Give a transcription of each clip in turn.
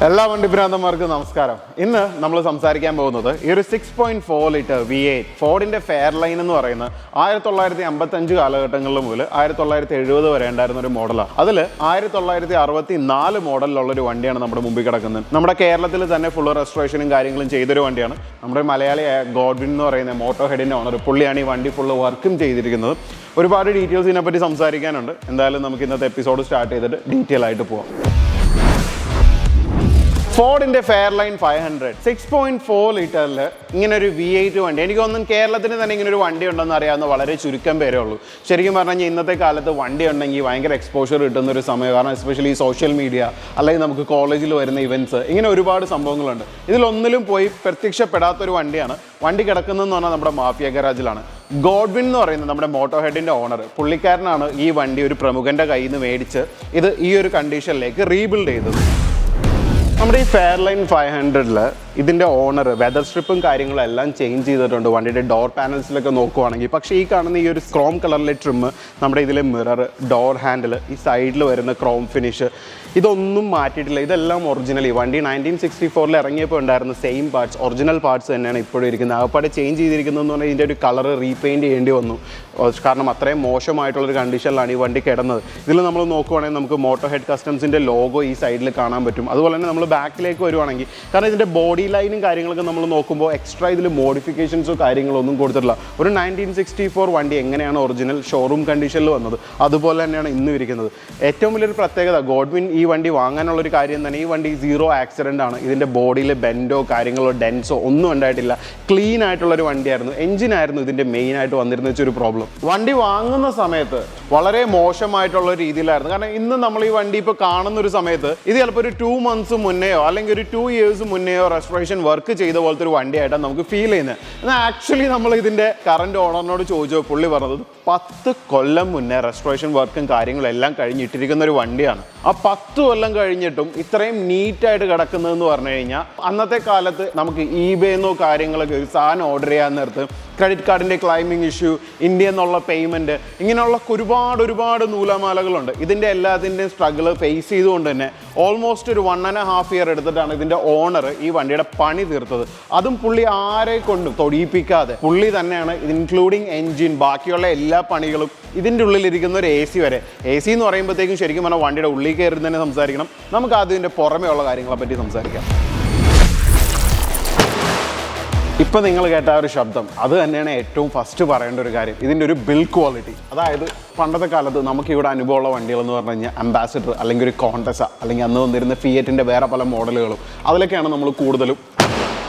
എല്ലാ വണ്ടിഭ്രാന്തന്മാർക്കും നമസ്കാരം. ഇന്ന് നമ്മൾ സംസാരിക്കാൻ പോകുന്നത് ഈ ഒരു 6.4 ലിറ്റർ V8 ഫോർഡിൻ്റെ ഫെയർലൈൻ എന്ന് പറയുന്ന 1955 കാലഘട്ടങ്ങളിൽ മുതൽ 1970 വരെ ഉണ്ടായിരുന്ന ഒരു മോഡലാണ്. അതിൽ 1964 മോഡലിലുള്ളൊരു വണ്ടിയാണ് നമ്മുടെ മുമ്പിൽ കിടക്കുന്നത്. നമ്മുടെ കേരളത്തിൽ തന്നെ ഫുൾ റെസ്റ്റോറേഷനും കാര്യങ്ങളും ചെയ്തൊരു വണ്ടിയാണ്. നമ്മുടെ മലയാളി ഗോഡ്വിൻ എന്ന് പറയുന്ന മോട്ടോ ഹെഡിൻ്റെ ഓണർ, പുള്ളിയാണ് ഈ വണ്ടി ഫുള്ള് വർക്കും ചെയ്തിരിക്കുന്നത്. ഒരുപാട് ഡീറ്റെയിൽസ് ഇതിനെപ്പറ്റി സംസാരിക്കാനുണ്ട്. എന്തായാലും നമുക്ക് ഇന്നത്തെ എപ്പിസോഡ് സ്റ്റാർട്ട് ചെയ്തിട്ട് ഡീറ്റെയിൽ ആയിട്ട് പോവാം. ഫോർഡിൻ്റെ ഫെയർലൈൻ 500 6.4 ലിറ്ററിൽ ഇങ്ങനെ ഒരു V8 വണ്ടി, എനിക്ക് തോന്നുന്നു കേരളത്തിന് തന്നെ ഇങ്ങനെ ഒരു വണ്ടി ഉണ്ടെന്ന് അറിയാവുന്ന വളരെ ചുരുക്കം പേരേ ഉള്ളൂ. ശരിക്കും പറഞ്ഞു കഴിഞ്ഞാൽ ഇന്നത്തെ കാലത്ത് വണ്ടി ഉണ്ടെങ്കിൽ ഭയങ്കര എക്സ്പോഷർ കിട്ടുന്ന ഒരു സമയം. കാരണം എസ്പെഷ്യലി സോഷ്യൽ മീഡിയ അല്ലെങ്കിൽ നമുക്ക് കോളേജിൽ വരുന്ന ഇവൻറ്റ്സ്, ഇങ്ങനെ ഒരുപാട് സംഭവങ്ങളുണ്ട്. ഇതിലൊന്നിലും പോയി പ്രത്യക്ഷപ്പെടാത്തൊരു വണ്ടിയാണ്. വണ്ടി കിടക്കുന്നതെന്ന് പറഞ്ഞാൽ നമ്മുടെ മാഫിയ ഗരാജിലാണ്. ഗോഡ്വിൻ എന്ന് പറയുന്നത് നമ്മുടെ മോട്ടോ ഹെഡിൻ്റെ ഓണർ, പുള്ളിക്കാരനാണ് ഈ വണ്ടി ഒരു പ്രമുഖൻ്റെ കയ്യിൽ നിന്ന് മേടിച്ച് ഇത് ഈ ഒരു കണ്ടീഷനിലേക്ക് റീബിൽഡ് ചെയ്തത്. നമ്മുടെ ഈ ഫെയർലൈൻ 500-ൽ ഇതിൻ്റെ ഓണർ വെതർ സ്ട്രിപ്പും കാര്യങ്ങളും എല്ലാം ചേഞ്ച് ചെയ്തിട്ടുണ്ട് വണ്ടിയുടെ ഡോർ പാനൽസിലൊക്കെ നോക്കുവാണെങ്കിൽ. പക്ഷേ ഈ കാണുന്ന ഈ ഒരു ക്രോം കളറിലെ ട്രിമ്മ്, നമ്മുടെ ഇതിലെ മിറർ, ഡോർ ഹാൻഡിൽ, ഈ സൈഡിൽ വരുന്ന ക്രോം ഫിനിഷ്, ഇതൊന്നും മാറ്റിയിട്ടില്ല. ഇതെല്ലാം ഒറിജിനൽ. ഈ വണ്ടി 1964 ഇറങ്ങിയപ്പോൾ ഉണ്ടായിരുന്ന സെയിം പാർട്സ്, ഒറിജിനൽ പാർട്സ് തന്നെയാണ് ഇപ്പോഴും ഇരിക്കുന്നത്. ആകപ്പാടെ ചേഞ്ച് ചെയ്തിരിക്കുന്നതെന്ന് പറഞ്ഞാൽ ഇതിൻ്റെ ഒരു കളർ റീപെയിൻറ്റ് ചെയ്യേണ്ടി വന്നു. കാരണം അത്രയും മോശമായിട്ടുള്ളൊരു കണ്ടീഷനിലാണ് ഈ വണ്ടി കിടന്നത്. ഇതിൽ നമ്മൾ നോക്കുവാണെങ്കിൽ നമുക്ക് മോട്ടോ ഹെഡ് കസ്റ്റംസിൻ്റെ ലോഗോ ഈ സൈഡിൽ കാണാൻ പറ്റും. അതുപോലെ തന്നെ നമ്മൾ ബാക്കിലേക്ക് വരുവാണെങ്കിൽ, കാരണം ഇതിൻ്റെ ബോഡി ലൈനും കാര്യങ്ങളൊക്കെ നമ്മൾ നോക്കുമ്പോൾ എക്സ്ട്രാ ഇതിൽ മോഡിഫിക്കേഷൻസോ കാര്യങ്ങളോ ഒന്നും കൊടുത്തിട്ടില്ല. ഒരു 1964 വണ്ടി എങ്ങനെയാണ് ഒറിജിനൽ ഷോറൂം കണ്ടീഷനിൽ വന്നത്, അതുപോലെ തന്നെയാണ് ഇന്നും ഇരിക്കുന്നത്. ഏറ്റവും വലിയൊരു പ്രത്യേകത, ഗോഡ്വിൻ ഈ വണ്ടി വാങ്ങാനുള്ളൊരു കാര്യം തന്നെ, ഈ വണ്ടി 0 ആക്സിഡൻ്റ് ആണ്. ഇതിൻ്റെ ബോഡിയിൽ ബെൻഡോ കാര്യങ്ങളോ ഡെൻസോ ഒന്നും ഉണ്ടായിട്ടില്ല. ക്ലീൻ ആയിട്ടുള്ളൊരു വണ്ടിയായിരുന്നു. എഞ്ചിനായിരുന്നു ഇതിൻ്റെ മെയിനായിട്ട് വന്നിരുന്ന വെച്ചൊരു പ്രോബ്ലം. വണ്ടി വാങ്ങുന്ന സമയത്ത് വളരെ മോശമായിട്ടുള്ള രീതിയിലായിരുന്നു. കാരണം ഇന്ന് നമ്മൾ ഈ വണ്ടി ഇപ്പോൾ കാണുന്ന ഒരു സമയത്ത് ഇത് ചിലപ്പോൾ ഒരു 2 months മുന്നെയോ അല്ലെങ്കിൽ ഒരു 2 years മുന്നെയോ റെസ്റ്റോറേഷൻ വർക്ക് ചെയ്ത പോലത്തെ ഒരു വണ്ടിയായിട്ടാണ് നമുക്ക് ഫീൽ ചെയ്യുന്നത്. എന്നാൽ ആക്ച്വലി നമ്മൾ ഇതിൻ്റെ കറണ്ട് ഓണറിനോട് ചോദിച്ചോ, പുള്ളി പറഞ്ഞത് 10 കൊല്ലം മുന്നേ റെസ്റ്റോറേഷൻ വർക്കും കാര്യങ്ങളും എല്ലാം കഴിഞ്ഞിട്ടിരിക്കുന്ന ഒരു വണ്ടിയാണ്. ആ 10 കൊല്ലം കഴിഞ്ഞിട്ടും ഇത്രയും നീറ്റായിട്ട് കിടക്കുന്നതെന്ന് പറഞ്ഞു കഴിഞ്ഞാൽ, അന്നത്തെ കാലത്ത് നമുക്ക് eBay-എന്നോ കാര്യങ്ങളൊക്കെ ഒരു സാധനം ഓർഡർ ചെയ്യാൻ നേരത്ത് ക്രെഡിറ്റ് കാർഡിൻ്റെ ക്ലൈമിംഗ് ഇഷ്യൂ, ഇന്ത്യ എന്നുള്ള പേയ്മെൻറ്റ്, ഇങ്ങനെയുള്ള ഒരുപാട് നൂലാമാലകളുണ്ട്. ഇതിൻ്റെ എല്ലാത്തിൻ്റെയും സ്ട്രഗിൾ ഫേസ് ചെയ്തുകൊണ്ട് തന്നെ ഓൾമോസ്റ്റ് ഒരു 1.5 year എടുത്തിട്ടാണ് ഇതിൻ്റെ ഓണർ ഈ വണ്ടിയുടെ പണി തീർത്തത്. അതും പുള്ളി ആരെ കൊണ്ടും തൊടിയിപ്പിക്കാതെ പുള്ളി തന്നെയാണ്, ഇൻക്ലൂഡിങ് എൻജിൻ, ബാക്കിയുള്ള എല്ലാ പണികളും. ഇതിൻ്റെ ഉള്ളിലിരിക്കുന്ന ഒരു AC വരെ. AC എന്ന് പറയുമ്പോഴത്തേക്കും ശരിക്കും പറഞ്ഞാൽ വണ്ടിയുടെ ഉള്ളിൽ കയറി തന്നെ സംസാരിക്കണം. നമുക്ക് അതിൻ്റെ പുറമേ ഉള്ള കാര്യങ്ങളെ പറ്റി സംസാരിക്കാം. ഇപ്പം നിങ്ങൾ കേട്ട ഒരു ശബ്ദം, അത് തന്നെയാണ് ഏറ്റവും ഫസ്റ്റ് പറയേണ്ട ഒരു കാര്യം. ഇതിൻ്റെ ഒരു ബിൽഡ് ക്വാളിറ്റി. അതായത് പണ്ടത്തെ കാലത്ത് നമുക്കിവിടെ അനുഭവമുള്ള വണ്ടികളെന്ന് പറഞ്ഞു കഴിഞ്ഞാൽ അംബാസിഡർ അല്ലെങ്കിൽ ഒരു കോണ്ടസ, അല്ലെങ്കിൽ അന്ന് വന്നിരുന്ന ഫിയറ്റിൻ്റെ വേറെ പല മോഡലുകളും, അതിലൊക്കെയാണ് നമ്മൾ കൂടുതലും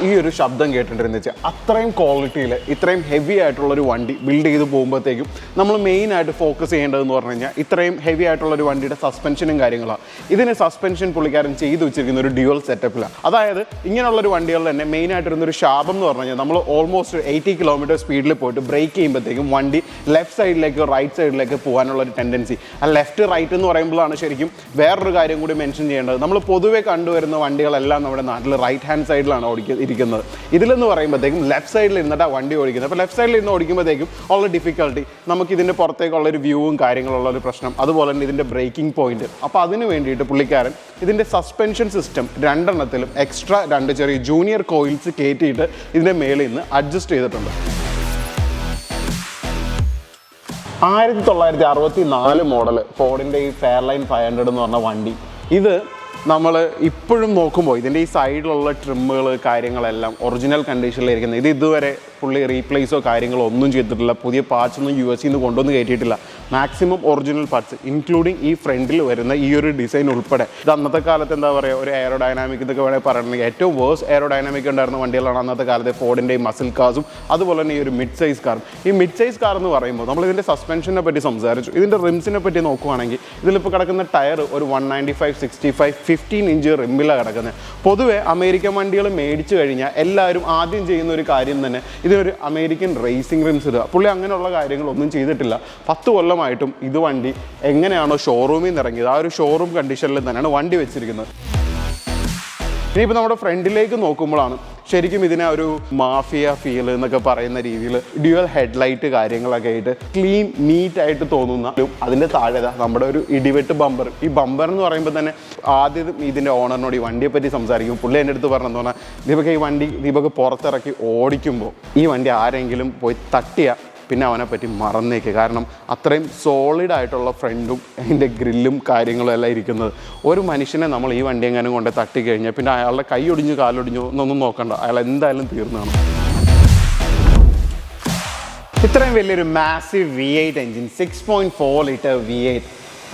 ഈ ഒരു ശബ്ദം കേട്ടിട്ടുണ്ടെന്ന് വെച്ചാൽ. അത്രയും ക്വാളിറ്റിയിൽ ഇത്രയും ഹെവി ആയിട്ടുള്ളൊരു വണ്ടി ബിൽഡ് ചെയ്ത് പോകുമ്പോഴത്തേക്കും നമ്മൾ മെയിനായിട്ട് ഫോക്കസ് ചെയ്യേണ്ടതെന്ന് പറഞ്ഞു കഴിഞ്ഞാൽ ഇത്രയും ഹെവി ആയിട്ടുള്ളൊരു വണ്ടിയുടെ സസ്പെൻഷനും കാര്യങ്ങളാണ്. ഇതിന് സസ്പെൻഷൻ പുള്ളിക്കാരൻ ചെയ്ത് വെച്ചിരിക്കുന്ന ഒരു ഡ്യുവൽ സെറ്റപ്പിലാണ്. അതായത് ഇങ്ങനെയുള്ളൊരു വണ്ടികളിൽ തന്നെ മെയിനായിട്ടിരുന്നൊരു ശാപം എന്ന് പറഞ്ഞു കഴിഞ്ഞാൽ, നമ്മൾ ഓൾമോസ്റ്റ് 80 km സ്പീഡിൽ പോയിട്ട് ബ്രേക്ക് ചെയ്യുമ്പോഴത്തേക്കും വണ്ടി ലെഫ്റ്റ് സൈഡിലേക്ക് റൈറ്റ് സൈഡിലേക്ക് പോകാനുള്ളൊരു ടെൻഡൻസി. ആ ലെഫ്റ്റ് റൈറ്റ് എന്ന് പറയുമ്പോഴാണ് ശരിക്കും വേറൊരു കാര്യം കൂടി മെൻഷൻ ചെയ്യേണ്ടത്. നമ്മൾ പൊതുവെ കണ്ടുവരുന്ന വണ്ടികളെല്ലാം നമ്മുടെ നാട്ടിൽ റൈറ്റ് ഹാൻഡ് സൈഡിലാണ് ഇരിക്കുന്നത്. ഇതിലെന്ന് പറയുമ്പോഴത്തേക്കും ലെഫ്റ്റ് സൈഡിൽ ഇരുന്നിട്ടാണ് വണ്ടി ഓടിക്കുന്നത്. അപ്പോൾ ലെഫ്റ്റ് സൈഡിൽ ഇരുന്ന് ഓടിക്കുമ്പോഴത്തേക്കും ഉള്ള ഡിഫിക്കൽട്ടി, നമുക്ക് ഇതിൻ്റെ പുറത്തേക്കുള്ളൊരു വ്യൂവും കാര്യങ്ങളുള്ളൊരു പ്രശ്നം, അതുപോലെ തന്നെ ഇതിൻ്റെ ബ്രേക്കിംഗ് പോയിന്റ്. അപ്പോൾ അതിന് വേണ്ടിയിട്ട് പുള്ളിക്കാരൻ ഇതിൻ്റെ സസ്പെൻഷൻ സിസ്റ്റം 2 എണ്ണത്തിലും എക്സ്ട്രാ 2 ചെറിയ ജൂനിയർ കോയിൽസ് കയറ്റിയിട്ട് ഇതിൻ്റെ മേളിൽ നിന്ന് അഡ്ജസ്റ്റ് ചെയ്തിട്ടുണ്ട്. 1964 മോഡൽ ഫോർഡിൻ്റെ ഈ ഫെയർലൈൻ 500 എന്ന് പറഞ്ഞ വണ്ടി, ഇത് നമ്മൾ ഇപ്പോഴും നോക്കുമ്പോൾ ഇതിൻ്റെ ഈ സൈഡിലുള്ള ട്രിമ്മുകൾ കാര്യങ്ങളെല്ലാം ഒറിജിനൽ കണ്ടീഷനിലിരിക്കുന്നത്. ഇത് ഇതുവരെ പുള്ളി റീപ്ലേസോ കാര്യങ്ങളോ ഒന്നും ചെയ്തിട്ടില്ല. പുതിയ പാർട്സ് ഒന്നും US നിന്ന് കൊണ്ടുവന്ന് കയറ്റിയിട്ടില്ല. മാക്സിമം ഒറിജിനൽ പാർട്സ് ഇൻക്ലൂഡിങ് ഈ ഫ്രണ്ടിൽ വരുന്ന ഈ ഒരു ഡിസൈൻ ഉൾപ്പെടെ. ഇത് അന്നത്തെ കാലത്ത് എന്താ പറയുക, ഒരു എയറോഡൈനാമിക് ഇതൊക്കെ വേണമെങ്കിൽ പറയണമെങ്കിൽ ഏറ്റവും വേഴ്സ് എയറോഡൈനാമിക് ഉണ്ടായിരുന്ന വണ്ടികളാണ് അന്നത്തെ കാലത്തെ ഫോർഡിൻ്റെയും മസിൽ കാർസും അതുപോലെ തന്നെ ഈ ഒരു മിഡ് സൈസ് കാറും. ഈ മിഡ് സൈസ് കാർ എന്ന് പറയുമ്പോൾ നമ്മൾ ഇതിൻ്റെ സസ്പെൻഷനെ പറ്റി സംസാരിച്ചു. ഇതിൻ്റെ റിംസിനെ പറ്റി നോക്കുകയാണെങ്കിൽ ഇതിലിപ്പോൾ കിടക്കുന്ന ടയർ ഒരു 195/65 15 ഇഞ്ച് റിമ്മിലാണ് കിടക്കുന്നത്. പൊതുവെ അമേരിക്കൻ വണ്ടികൾ മേടിച്ചു കഴിഞ്ഞാൽ എല്ലാവരും ആദ്യം ചെയ്യുന്ന ഒരു കാര്യം തന്നെ ഇതിനൊരു അമേരിക്കൻ റേസിംഗ് റിംസ് ഇടുക. പുള്ളി അങ്ങനെയുള്ള കാര്യങ്ങളൊന്നും ചെയ്തിട്ടില്ല. 10 കൊല്ലമായിട്ടും ഇത് വണ്ടി എങ്ങനെയാണോ ഷോറൂമിൽ നിന്ന് ഇറങ്ങിയത് ആ ഒരു ഷോറൂം കണ്ടീഷനിൽ തന്നെയാണ് വണ്ടി വെച്ചിരിക്കുന്നത്. ഇനിയിപ്പോൾ നമ്മുടെ ഫ്രണ്ടിലേക്ക് നോക്കുമ്പോഴാണ് ശരിക്കും ഇതിനെ ഒരു മാഫിയ ഫീൽ എന്നൊക്കെ പറയുന്ന രീതിയിൽ ഡ്യുവൽ ഹെഡ്ലൈറ്റ് കാര്യങ്ങളൊക്കെ ആയിട്ട് ക്ലീൻ നീറ്റായിട്ട് തോന്നുന്ന. അതിൻ്റെ താഴെ നമ്മുടെ ഒരു ഇടിവെട്ട് ബമ്പർ. ഈ ബമ്പർ എന്ന് പറയുമ്പോൾ തന്നെ ആദ്യം ഇതിൻ്റെ ഓണറിനോട് ഈ വണ്ടിയെ പറ്റി സംസാരിക്കും. പുള്ളി എൻ്റെ അടുത്ത് പറഞ്ഞെന്ന് പറഞ്ഞാൽ, ദീപക് ഈ വണ്ടി ദീപക് പുറത്തിറക്കി ഓടിക്കുമ്പോൾ ഈ വണ്ടി ആരെങ്കിലും പോയി തട്ടിയ പിന്നെ അവനെ പറ്റി മറന്നേക്ക്. കാരണം അത്രയും സോളിഡ് ആയിട്ടുള്ള ഫ്രണ്ടും അതിൻ്റെ ഗ്രില്ലും കാര്യങ്ങളും എല്ലാം ഇരിക്കുന്നത്. ഒരു മനുഷ്യനെ നമ്മൾ ഈ വണ്ടി എങ്ങാനും കൊണ്ട് തട്ടിക്കഴിഞ്ഞാൽ പിന്നെ അയാളുടെ കൈ ഒടിഞ്ഞു കാലൊടിഞ്ഞു എന്നൊന്നും നോക്കണ്ട, അയാൾ എന്തായാലും തീർന്നതാണ്. ഇത്രയും വലിയൊരു massive V8 engine, 6.4 litre V8,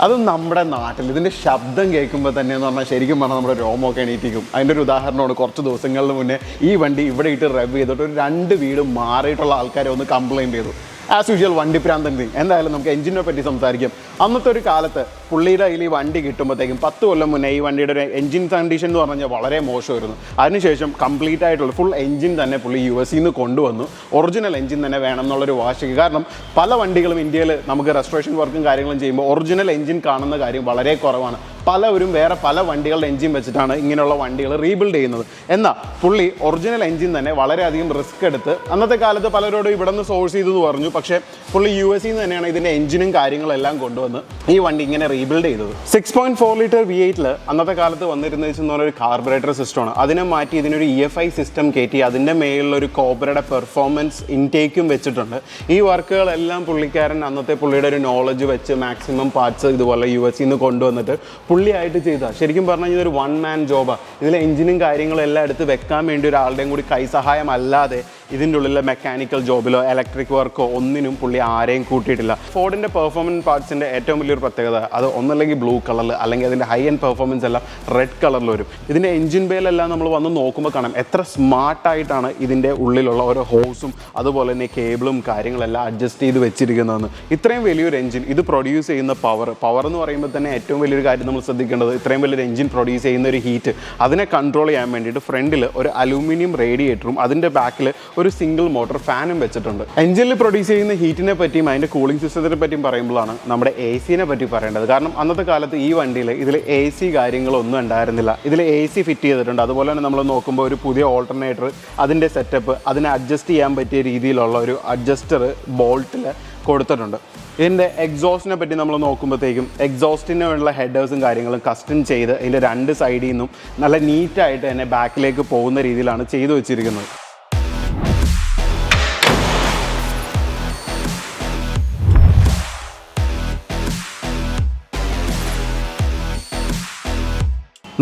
അതും നമ്മുടെ നാട്ടിൽ. ഇതിൻ്റെ ശബ്ദം കേൾക്കുമ്പോൾ തന്നെ എന്ന് പറഞ്ഞാൽ ശരിക്കും പറഞ്ഞാൽ നമ്മുടെ രോമമൊക്കെ എണീറ്റിക്കും. അതിൻ്റെ ഒരു ഉദാഹരണമാണ് കുറച്ച് ദിവസങ്ങൾക്ക് മുന്നേ ഈ വണ്ടി ഇവിടെ ഇട്ട് റെവ് ചെയ്തിട്ട് ഒരു 2 വീട് മാറിയിട്ടുള്ള ആൾക്കാരെ ഒന്ന് കംപ്ലയിൻറ്റ് ചെയ്തു. ആസ് യൂഷ്വൽ വണ്ടി പ്രാന്തൻ തിങ്. എന്തായാലും നമുക്ക് എഞ്ചിനെ പറ്റി സംസാരിക്കാം. അന്നത്തെ ഒരു കാലത്ത് പുള്ളിയുടെ കയ്യിൽ ഈ വണ്ടി കിട്ടുമ്പോഴത്തേക്കും 10 കൊല്ലം മുന്നേ ഈ വണ്ടിയുടെ ഒരു എഞ്ചിൻ കണ്ടീഷൻ എന്ന് പറഞ്ഞാൽ വളരെ മോശമായിരുന്നു. അതിനുശേഷം കംപ്ലീറ്റ് ആയിട്ടുള്ള ഫുൾ എഞ്ചിൻ തന്നെ പുള്ളി US നിന്ന് കൊണ്ടുവന്നു. ഒറിജിനൽ എഞ്ചിൻ തന്നെ വേണം എന്നുള്ളൊരു വാശിക്ക്. കാരണം പല വണ്ടികളും ഇന്ത്യയിൽ നമുക്ക് റെസ്റ്റോറേഷൻ വർക്കും കാര്യങ്ങളും ചെയ്യുമ്പോൾ ഒറിജിനൽ എഞ്ചിൻ കാണുന്ന കാര്യം വളരെ കുറവാണ്. പലവരും വേറെ പല വണ്ടികളുടെ എഞ്ചിൻ വെച്ചിട്ടാണ് ഇങ്ങനെയുള്ള വണ്ടികൾ റീബിൽഡ് ചെയ്യുന്നത്. എന്നാൽ പുള്ളി ഒറിജിനൽ എഞ്ചിൻ തന്നെ വളരെയധികം റിസ്ക് എടുത്ത് അന്നത്തെ കാലത്ത് പലരോടും ഇവിടെ നിന്ന് സോഴ്സ് ചെയ്തെന്ന് പറഞ്ഞു. പക്ഷേ പുള്ളി US നിന്ന് തന്നെയാണ് ഇതിൻ്റെ എഞ്ചിനും കാര്യങ്ങളെല്ലാം കൊണ്ടുവന്ന് ഈ വണ്ടി ഇങ്ങനെ റീബിൽഡ് ചെയ്തത്. 6.4 ലിറ്റർ V8 അന്നത്തെ കാലത്ത് വന്നിരുന്നത് എന്ന് പറഞ്ഞ ഒരു കാർബറേറ്റർ സിസ്റ്റമാണ്. അതിനെ മാറ്റി ഇതിനൊരു EFI സിസ്റ്റം കയറ്റി അതിൻ്റെ മേളിലൊരു കോബ്രയുടെ പെർഫോമൻസ് ഇൻടേക്കും വെച്ചിട്ടുണ്ട്. ഈ വർക്കുകളെല്ലാം പുള്ളിക്കാരൻ അന്നത്തെ പുള്ളിയുടെ ഒരു നോളജ് വെച്ച് മാക്സിമം പാർട്സ് ഇതുപോലെ US നിന്ന് കൊണ്ടുവന്നിട്ട് പുള്ളിയായിട്ട് ചെയ്താൽ ശരിക്കും പറഞ്ഞു കഴിഞ്ഞാൽ ഒരു 1 മാൻ ജോബാണ്. ഇതിലെ എഞ്ചിനും കാര്യങ്ങളും എല്ലാം എടുത്ത് വെക്കാൻ വേണ്ടി ഒരാളുടെയും കൂടി കൈസഹായം അല്ലാതെ ഇതിൻ്റെ ഉള്ളിലെ മെക്കാനിക്കൽ ജോബിലോ ഇലക്ട്രിക് വർക്കോ ഒന്നിനും പുള്ളി ആരെയും കൂട്ടിയിട്ടില്ല. ഫോർഡിൻ്റെ പെർഫോമൻസ് പാർട്സിൻ്റെ ഏറ്റവും വലിയൊരു പ്രത്യേകത അത് ഒന്നല്ലെങ്കിൽ ബ്ലൂ കളറിൽ അല്ലെങ്കിൽ അതിൻ്റെ ഹൈ എൻഡ് പെർഫോമൻസ് എല്ലാം റെഡ് കളറിൽ വരും. ഇതിൻ്റെ എഞ്ചിൻ ബേലെല്ലാം നമ്മൾ വന്ന് നോക്കുമ്പോൾ കാണാം എത്ര സ്മാർട്ടായിട്ടാണ് ഇതിൻ്റെ ഉള്ളിലുള്ള ഓരോ ഹോസും അതുപോലെ തന്നെ കേബിളും കാര്യങ്ങളെല്ലാം അഡ്ജസ്റ്റ് ചെയ്ത് വെച്ചിരിക്കുന്നതെന്ന്. ഇത്രയും വലിയൊരു എഞ്ചിൻ ഇത് പ്രൊഡ്യൂസ് ചെയ്യുന്ന പവർ എന്ന് പറയുമ്പോൾ തന്നെ ഏറ്റവും വലിയൊരു കാര്യം നമ്മൾ ശ്രദ്ധിക്കേണ്ടത് ഇത്രയും വലിയൊരു എഞ്ചിൻ പ്രൊഡ്യൂസ് ചെയ്യുന്ന ഒരു ഹീറ്റ് അതിനെ കൺട്രോൾ ചെയ്യാൻ വേണ്ടിയിട്ട് ഫ്രണ്ടിൽ ഒരു അലൂമിനിയം റേഡിയേറ്ററും അതിൻ്റെ ബാക്കിൽ ഒരു സിംഗിൾ മോട്ടോർ ഫാനും വെച്ചിട്ടുണ്ട്. എഞ്ചിനിൽ പ്രൊഡ്യൂസ് ചെയ്യുന്ന ഹീറ്റിനെ പറ്റിയും അതിൻ്റെ കൂളിംഗ് സിസ്റ്റത്തിനെ പറ്റിയും പറയുമ്പോഴാണ് നമ്മുടെ AC-നെ പറ്റി പറയേണ്ടത്. കാരണം അന്നത്തെ കാലത്ത് ഈ വണ്ടിയിൽ ഇതിൽ AC കാര്യങ്ങളൊന്നും ഉണ്ടായിരുന്നില്ല. ഇതിൽ AC ഫിറ്റ് ചെയ്തിട്ടുണ്ട്. അതുപോലെ തന്നെ നമ്മൾ നോക്കുമ്പോൾ ഒരു പുതിയ ഓൾട്ടർനേറ്റർ അതിൻ്റെ സെറ്റപ്പ് അതിനെ അഡ്ജസ്റ്റ് ചെയ്യാൻ പറ്റിയ രീതിയിലുള്ള ഒരു അഡ്ജസ്റ്റർ ബോൾട്ടിൽ കൊടുത്തിട്ടുണ്ട്. ഇതിൻ്റെ എക്സോസ്റ്റിനെ പറ്റി നമ്മൾ നോക്കുമ്പോഴത്തേക്കും എക്സോസ്റ്റിനുള്ള ഹെഡേഴ്സും കാര്യങ്ങളും കസ്റ്റം ചെയ്ത് ഇതിൻ്റെ 2 സൈഡിൽ നിന്നും നല്ല നീറ്റായിട്ട് തന്നെ ബാക്കിലേക്ക് പോകുന്ന രീതിയിലാണ് ചെയ്തു വെച്ചിരിക്കുന്നത്.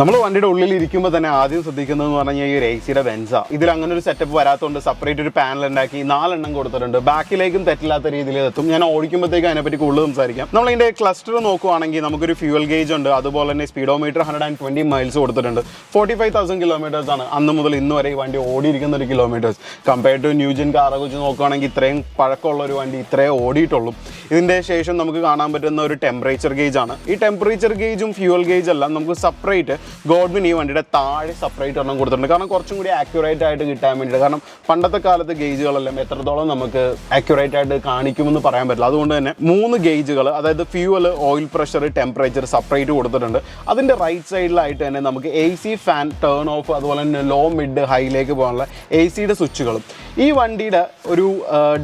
നമ്മൾ വണ്ടിയുടെ ഉള്ളിൽ ഇരിക്കുമ്പോൾ തന്നെ ആദ്യം ശ്രദ്ധിക്കുന്നതെന്ന് പറഞ്ഞാൽ ഈ ഒരു AC-യുടെ വെൻസാണ്. ഇതിൽ അങ്ങനെ ഒരു സെറ്റപ്പ് വരാത്തതുകൊണ്ട് സെപ്പറേറ്റ് ഒരു പാനൽ ഉണ്ടാക്കി 4 എണ്ണം കൊടുത്തിട്ടുണ്ട്. ബാക്കിലേക്കും തെറ്റില്ലാത്ത രീതിയിൽ എത്തും. ഞാൻ ഓടിക്കുമ്പോഴത്തേക്കും അതിനെപ്പറ്റി കൂടുതൽ സംസാരിക്കാം. നമ്മൾ ഇതിൻ്റെ ക്ലസ്റ്റർ നോക്കുവാണെങ്കിൽ നമുക്കൊരു ഫ്യൂൽ ഗേജ് ഉണ്ട്. അതുപോലെ തന്നെ സ്പീഡോമീറ്റർ 120 മൈൽസ് കൊടുത്തിട്ടുണ്ട്. 45,000 കിലോമീറ്റേഴ്സാണ് അന്ന് മുതൽ ഇന്ന് വരെ ഈ വണ്ടി ഓടിയിരിക്കുന്ന ഒരു കിലോമീറ്റേഴ്സ്. കമ്പയർഡ് ടു ന്യൂജൻ കാറൊക്കെ വെച്ച് നോക്കുകയാണെങ്കിൽ ഇത്രയും പഴക്കമുള്ള ഒരു വണ്ടി ഇത്രയേ ഓടിയിട്ടുള്ളൂ. ഇതിൻ്റെ ശേഷം നമുക്ക് കാണാൻ പറ്റുന്ന ഒരു ടെമ്പറേച്ചർ ഗേജാണ്. ഈ ടെമ്പറേച്ചർ ഗേജും ഫ്യൂൽ ഗേജ് എല്ലാം നമുക്ക് സെപ്പറേറ്റ് ഗോഡ്വിൻ ഈ വണ്ടിയുടെ താഴെ സെപ്പറേറ്റ് ഒരെണ്ണം കൊടുത്തിട്ടുണ്ട്. കാരണം കുറച്ചും കൂടി ആക്യുറേറ്റ് ആയിട്ട് കിട്ടാൻ വേണ്ടിയിട്ട്. കാരണം പണ്ടത്തെ കാലത്ത് ഗേജുകളെല്ലാം എത്രത്തോളം നമുക്ക് ആക്യുറേറ്റ് ആയിട്ട് കാണിക്കുമെന്ന് പറയാൻ പറ്റില്ല. അതുകൊണ്ട് തന്നെ 3 ഗേജുകൾ അതായത് fuel, oil pressure, temperature separate കൊടുത്തിട്ടുണ്ട്. അതിൻ്റെ റൈറ്റ് സൈഡിലായിട്ട് തന്നെ നമുക്ക് AC ഫാൻ ടേൺ ഓഫ് അതുപോലെ തന്നെ ലോ മിഡ് ഹൈയിലേക്ക് പോകാനുള്ള AC-യുടെ സ്വിച്ചുകളും. ഈ വണ്ടിയുടെ ഒരു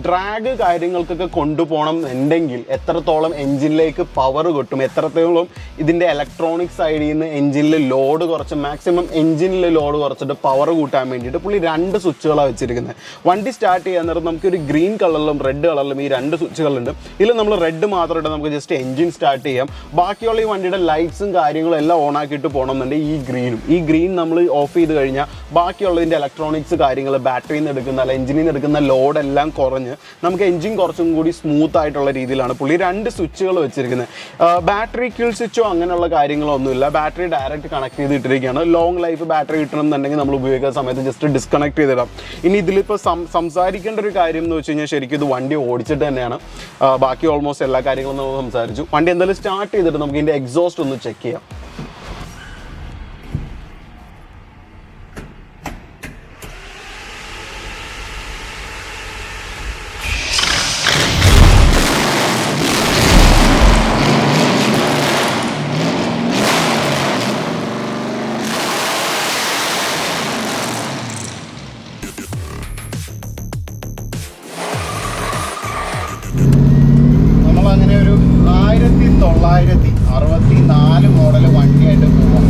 ഡ്രാഗ് കാര്യങ്ങൾക്കൊക്കെ കൊണ്ടുപോകണം എന്നുണ്ടെങ്കിൽ എത്രത്തോളം എഞ്ചിനിലേക്ക് പവർ കിട്ടും, എത്രത്തോളം ഇതിൻ്റെ ഇലക്ട്രോണിക് സൈഡിൽ നിന്ന് എഞ്ചിനിൽ ലോഡ് കുറച്ച് മാക്സിമം എഞ്ചിനിൽ ലോഡ് കുറച്ചിട്ട് പവർ കൂട്ടാൻ വേണ്ടിയിട്ട് പുള്ളി 2 സ്വിച്ചുകളാണ് വെച്ചിരിക്കുന്നത്. വണ്ടി സ്റ്റാർട്ട് ചെയ്യാൻ നേരം നമുക്കൊരു ഗ്രീൻ കളറിലും റെഡ് കളറിലും ഈ 2 സ്വിച്ചുകളുണ്ട്. ഇതിൽ നമ്മൾ റെഡ് മാത്രം ഇട്ട് നമുക്ക് ജസ്റ്റ് എഞ്ചിൻ സ്റ്റാർട്ട് ചെയ്യാം. ബാക്കിയുള്ള ഈ വണ്ടിയുടെ ലൈറ്റ്സും കാര്യങ്ങളും എല്ലാം ഓൺ ആക്കിയിട്ട് പോകണമെന്നുണ്ടെങ്കിൽ ഈ ഗ്രീൻ നമ്മൾ ഓഫ് ചെയ്ത് കഴിഞ്ഞാൽ ബാക്കിയുള്ളതിൻ്റെ ഇലക്ട്രോണിക്സ് കാര്യങ്ങൾ ബാറ്ററിയിൽ നിന്ന് എടുക്കുന്ന അല്ല എഞ്ചിനിൽ നിന്ന് എടുക്കുന്ന ലോഡെല്ലാം കുറഞ്ഞ് നമുക്ക് എഞ്ചിൻ കുറച്ചും കൂടി സ്മൂത്ത് ആയിട്ടുള്ള രീതിയിലാണ് പുള്ളി 2 സ്വിച്ചുകൾ വെച്ചിരിക്കുന്നത്. ബാറ്ററി കിൽ സ്വിച്ചോ അങ്ങനെയുള്ള കാര്യങ്ങളോ ഒന്നുമില്ല. ബാറ്ററി ഡയറക്റ്റ് കണക്ട് ചെയ്തിട്ടിരിക്കുകയാണ്. ലോങ് ലൈഫ് ബാറ്ററി കിട്ടണമെന്നുണ്ടെങ്കിൽ നമ്മൾ ഉപയോഗിക്കുന്ന സമയത്ത് ജസ്റ്റ് ഡിസ്കണക്ട് ചെയ്തിടാം. ഇനി ഇതിലിപ്പോൾ സംസാരിക്കേണ്ട ഒരു കാര്യം എന്ന് വെച്ച് കഴിഞ്ഞാൽ ശരിക്കും ഇത് വണ്ടി ഓടിച്ചിട്ട് തന്നെയാണ്. ബാക്കി ഓൾമോസ്റ്റ് എല്ലാ കാര്യങ്ങളും നമ്മൾ സംസാരിച്ചു. വണ്ടി എന്തായാലും സ്റ്റാർട്ട് ചെയ്തിട്ട് നമുക്ക് ഇതിൻ്റെ എക്സോസ്റ്റ് ഒന്ന് ചെക്ക് ചെയ്യാം. അങ്ങനെ ഒരു 1964 മോഡൽ വണ്ടിയായിട്ട് പോവാം.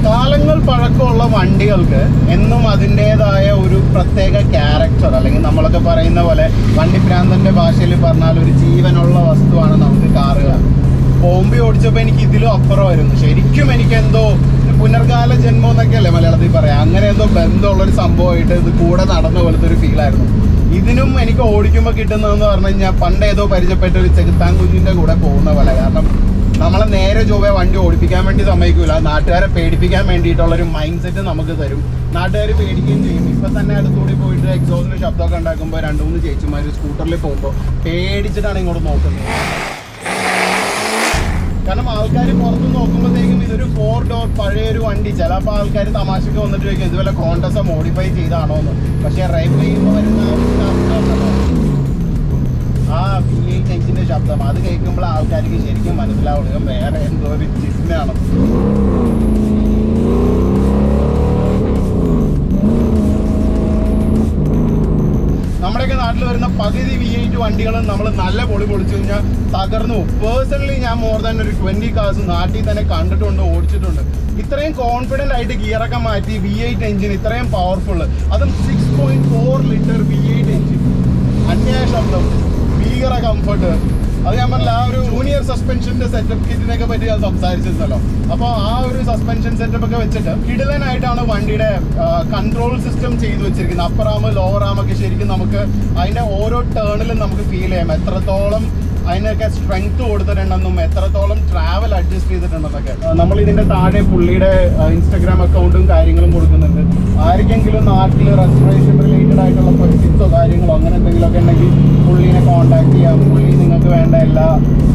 കാലങ്ങൾ പഴക്കമുള്ള വണ്ടികൾക്ക് എന്നും അതിൻ്റേതായ ഒരു പ്രത്യേക ക്യാരക്ടർ, അല്ലെങ്കിൽ നമ്മളൊക്കെ പറയുന്ന പോലെ വണ്ടിപ്രാന്തൻ്റെ ഭാഷയിൽ പറഞ്ഞാൽ ഒരു ജീവനുള്ള വസ്തുവാണ് നമുക്ക് കാറുകൾ. ബോംബെ ഓടിച്ചപ്പോൾ എനിക്ക് ഇതിലും അപ്പുറമായിരുന്നു. ശരിക്കും എനിക്കെന്തോ പുനർകാല ജന്മം എന്നൊക്കെയല്ലേ മലയാളത്തിൽ പറയാം, അങ്ങനെ എന്തോ ബന്ധമുള്ളൊരു സംഭവമായിട്ട് ഇത് കൂടെ നടന്ന പോലത്തെ ഒരു ഫീലായിരുന്നു. ഇതിനും എനിക്ക് ഓടിക്കുമ്പോൾ കിട്ടുന്നതെന്ന് പറഞ്ഞു കഴിഞ്ഞാൽ പണ്ട് ഏതോ പരിചയപ്പെട്ട ഒരു ചെകുത്താൻ കുഞ്ഞിൻ്റെ കൂടെ പോകുന്ന പോലെ. കാരണം നമ്മളെ നേരെ ചൊവ്വേ വണ്ടി ഓടിപ്പിക്കാൻ വേണ്ടി സമ്മതിക്കില്ല, നാട്ടുകാരെ പേടിപ്പിക്കാൻ വേണ്ടിയിട്ടുള്ളൊരു മൈൻഡ് സെറ്റ് നമുക്ക് തരും. നാട്ടുകാർ പേടിക്കുകയും ചെയ്യും. ഇപ്പം തന്നെ അടുത്തുകൂടി പോയിട്ട് എക്സോസിൻ്റെ ശബ്ദമൊക്കെ ഉണ്ടാക്കുമ്പോൾ 2-3 ചേച്ചിമാർ സ്കൂട്ടറിൽ പോകുമ്പോൾ പേടിച്ചിട്ടാണ് ഇങ്ങോട്ട് നോക്കുന്നത്. കാരണം ആൾക്കാർ പുറത്ത് നോക്കുമ്പോഴത്തേക്കും ഇതൊരു 4 ഡോർ പഴയൊരു വണ്ടി. ചിലപ്പോൾ ആൾക്കാർ തമാശക്ക് വന്നിട്ട് ചോദിക്കും ഇതുപോലെ കോണ്ടസ മോഡിഫൈ ചെയ്താണോ എന്ന്. പക്ഷേ ഡ്രൈവ് ചെയ്യുമ്പോൾ വരുന്ന ആ V8 എഞ്ചിൻ്റെ ശബ്ദം അത് കേൾക്കുമ്പോൾ ആൾക്കാർക്ക് ശരിക്കും മനസ്സിലാവുക വേറെ എന്തോ ഒരു ചിഹ്നമാണ്. നമ്മുടെയൊക്കെ നാട്ടിൽ വരുന്ന പകുതി V8 വണ്ടികളും നമ്മൾ നല്ല പൊളിച്ചു കഴിഞ്ഞാൽ തകർന്നു. പേഴ്സണലി ഞാൻ മോർ ദാൻ ഒരു 20 കാർസ് നാട്ടിൽ തന്നെ കണ്ടിട്ടുണ്ട്, ഓടിച്ചിട്ടുണ്ട്. ഇത്രയും കോൺഫിഡൻ്റ് ആയിട്ട് ഗിയറൊക്കെ മാറ്റി V8 എഞ്ചിൻ ഇത്രയും പവർഫുൾ, അതും 6.4 ലിറ്റർ V8 എഞ്ചിൻ, അന്യായ ശബ്ദം, ഭീകര കംഫർട്ട്. അത് ഞാൻ പറഞ്ഞില്ല, ആ ഒരു ജൂനിയർ സസ്പെൻഷൻ്റെ സെറ്റപ്പ് കിറ്റിനൊക്കെ പറ്റി ഞാൻ സംസാരിച്ചിരുന്നല്ലോ. അപ്പോൾ ആ ഒരു സസ്പെൻഷൻ സെറ്റപ്പ് ഒക്കെ വെച്ചിട്ട് കിടിലനായിട്ടാണ് വണ്ടിയുടെ കൺട്രോൾ സിസ്റ്റം ചെയ്തു വെച്ചിരിക്കുന്നത്. അപ്പർ ആം ലോവർ ആമൊക്കെ ശരിക്കും നമുക്ക് അതിൻ്റെ ഓരോ ടേണിലും നമുക്ക് ഫീൽ ചെയ്യാം എത്രത്തോളം അതിനൊക്കെ സ്ട്രെങ്ത് കൊടുത്തിട്ടുണ്ടെന്നും എത്രത്തോളം ട്രാവൽ അഡ്ജസ്റ്റ് ചെയ്തിട്ടുണ്ടെന്നൊക്കെ. നമ്മൾ ഇതിൻ്റെ താഴെ പുള്ളിയുടെ ഇൻസ്റ്റഗ്രാം അക്കൗണ്ടും കാര്യങ്ങളും കൊടുക്കുന്നുണ്ട്. ആർക്കെങ്കിലും നാട്ടിൽ റെസ്റ്റോറേഷൻ റിലേറ്റഡ് ആയിട്ടുള്ള ക്വസ്റ്റ്യൻസോ കാര്യങ്ങളോ അങ്ങനെ എന്തെങ്കിലുമൊക്കെ ഉണ്ടെങ്കിൽ പുള്ളീനെ കോൺടാക്ട് ചെയ്യാം. പുള്ളി നിങ്ങൾക്ക് വേണ്ട എല്ലാ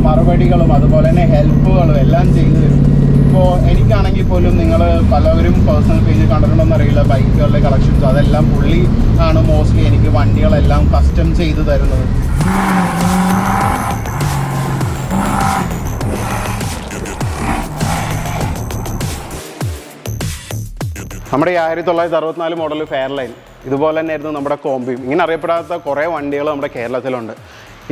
മറുപടികളും അതുപോലെ തന്നെ ഹെൽപ്പുകളും എല്ലാം ചെയ്തു തരും. ഇപ്പോൾ എനിക്കാണെങ്കിൽ പോലും നിങ്ങൾ പലവരും പേഴ്സണൽ പേജ് കണ്ടിട്ടുണ്ടോയെന്ന് അറിയില്ല, ബൈക്കുകളുടെ കളക്ഷൻസ് അതെല്ലാം പുള്ളി ആണ് മോസ്റ്റ്ലി എനിക്ക് വണ്ടികളെല്ലാം കസ്റ്റം ചെയ്ത് തരുന്നത്. നമ്മുടെ ഈ 1964 മോഡൽ ഫെയർലൈൻ ഇതുപോലെ തന്നെയായിരുന്നു നമ്മുടെ കോമ്പിയും. ഇങ്ങനെ അറിയപ്പെടാത്ത കുറേ വണ്ടികൾ നമ്മുടെ കേരളത്തിലുണ്ട്.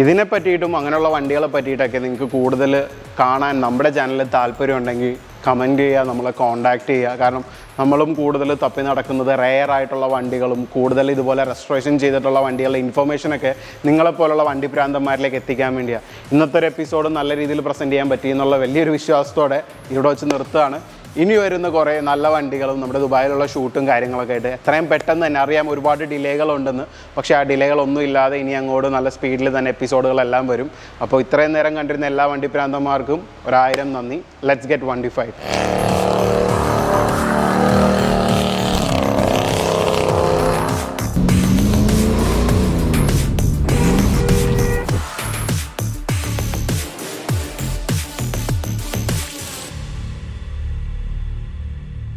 ഇതിനെ പറ്റിയിട്ടും അങ്ങനെയുള്ള വണ്ടികളെ പറ്റിയിട്ടൊക്കെ നിങ്ങൾക്ക് കൂടുതൽ കാണാൻ നമ്മുടെ ചാനലിൽ താല്പര്യമുണ്ടെങ്കിൽ കമൻറ്റ് ചെയ്യുക, നമ്മളെ കോൺടാക്റ്റ് ചെയ്യുക. കാരണം നമ്മളും കൂടുതൽ തപ്പി നടക്കുന്നത് റെയർ ആയിട്ടുള്ള വണ്ടികളും കൂടുതൽ ഇതുപോലെ റെസ്റ്റോറേഷൻ ചെയ്തിട്ടുള്ള വണ്ടികളുടെ ഇൻഫർമേഷനൊക്കെ നിങ്ങളെപ്പോലുള്ള വണ്ടി പ്രാന്തന്മാരിലേക്ക് എത്തിക്കാൻ വേണ്ടിയാണ്. ഇന്നത്തെ ഒരു എപ്പിസോഡ് നല്ല രീതിയിൽ പ്രസൻറ്റ് ചെയ്യാൻ പറ്റി എന്നുള്ള വലിയൊരു വിശ്വാസത്തോടെ ഇവിടെ വെച്ച് നിർത്തുകയാണ്. ഇനി വരുന്ന കുറേ നല്ല വണ്ടികളും നമ്മുടെ ദുബായിലുള്ള ഷൂട്ടും കാര്യങ്ങളൊക്കെ ആയിട്ട് എത്രയും പെട്ടെന്ന് തന്നെ അറിയാം ഒരുപാട് ഡിലേകളുണ്ടെന്ന്. പക്ഷേ ആ ഡിലേകളൊന്നും ഇല്ലാതെ ഇനി അങ്ങോട്ട് നല്ല സ്പീഡിൽ തന്നെ എപ്പിസോഡുകളെല്ലാം വരും. അപ്പോൾ ഇത്രയും നേരം കണ്ടിരുന്ന എല്ലാ വണ്ടി പ്രാന്തന്മാർക്കും 1000 നന്ദി. Let's get വണ്ടിഫൈഡ്.